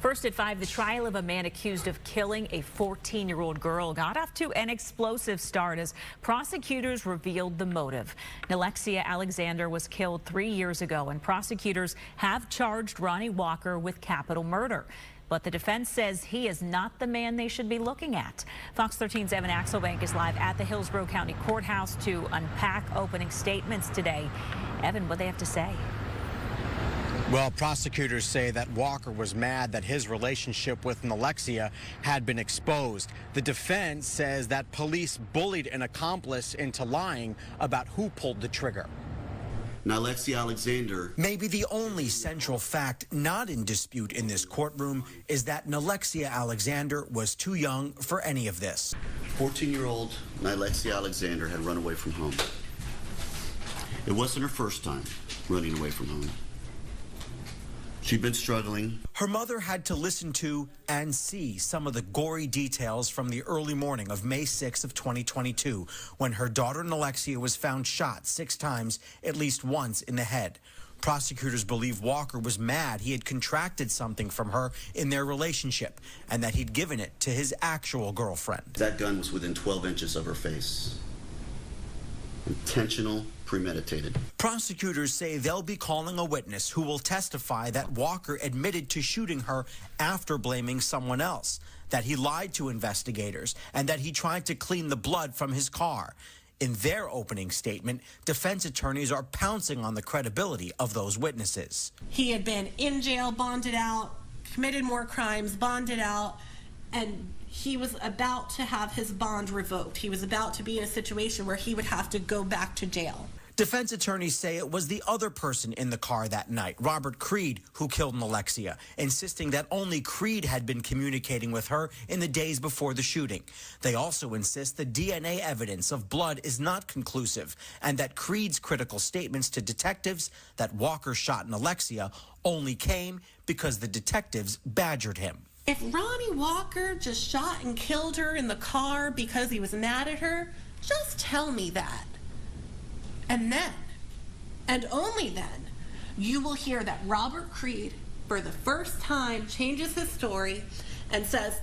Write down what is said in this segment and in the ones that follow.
First at 5, the trial of a man accused of killing a 14-year-old girl got off to an explosive start as prosecutors revealed the motive. Alexia Alexander was killed 3 years ago, and prosecutors have charged Ronnie Walker with capital murder. But the defense says he is not the man they should be looking at. Fox 13's Evan Axelbank is live at the Hillsborough County Courthouse to unpack opening statements today. Evan, what they have to say? Well, prosecutors say that Walker was mad that his relationship with Alexia had been exposed. The defense says that police bullied an accomplice into lying about who pulled the trigger. Alexia Alexander. Maybe the only central fact not in dispute in this courtroom is that Alexia Alexander was too young for any of this. 14-year-old Alexia Alexander had run away from home. It wasn't her first time running away from home. She'd been struggling. Her mother had to listen to and see some of the gory details from the early morning of May 6 of 2022, when her daughter Alexia was found shot 6 times, at least once in the head. Prosecutors believe Walker was mad he had contracted something from her in their relationship and that he'd given it to his actual girlfriend. That gun was within 12 inches of her face. Intentional, premeditated. Prosecutors say they'll be calling a witness who will testify that Walker admitted to shooting her after blaming someone else, that he lied to investigators, and that he tried to clean the blood from his car. In their opening statement, defense attorneys are pouncing on the credibility of those witnesses. He had been in jail, bonded out, committed more crimes, bonded out, and he was about to have his bond revoked. He was about to be in a situation where he would have to go back to jail. Defense attorneys say it was the other person in the car that night, Robert Creed, who killed Alexia, insisting that only Creed had been communicating with her in the days before the shooting. They also insist the DNA evidence of blood is not conclusive and that Creed's critical statements to detectives that Walker shot Alexia only came because the detectives badgered him. If Ronnie Walker just shot and killed her in the car because he was mad at her, just tell me that. And then, and only then, you will hear that Robert Creed, for the first time, changes his story and says,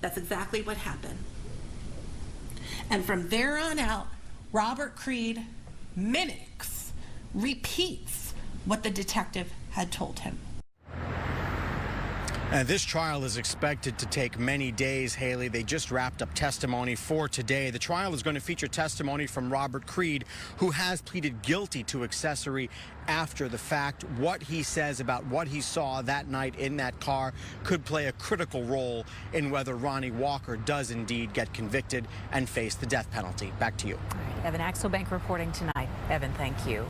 that's exactly what happened. And from there on out, Robert Creed mimics, repeats what the detective had told him. And this trial is expected to take many days, Haley. They just wrapped up testimony for today. The trial is going to feature testimony from Robert Creed, who has pleaded guilty to accessory after the fact. What he says about what he saw that night in that car could play a critical role in whether Ronnie Walker does indeed get convicted and face the death penalty. Back to you. Evan Axelbank reporting tonight. Evan, thank you.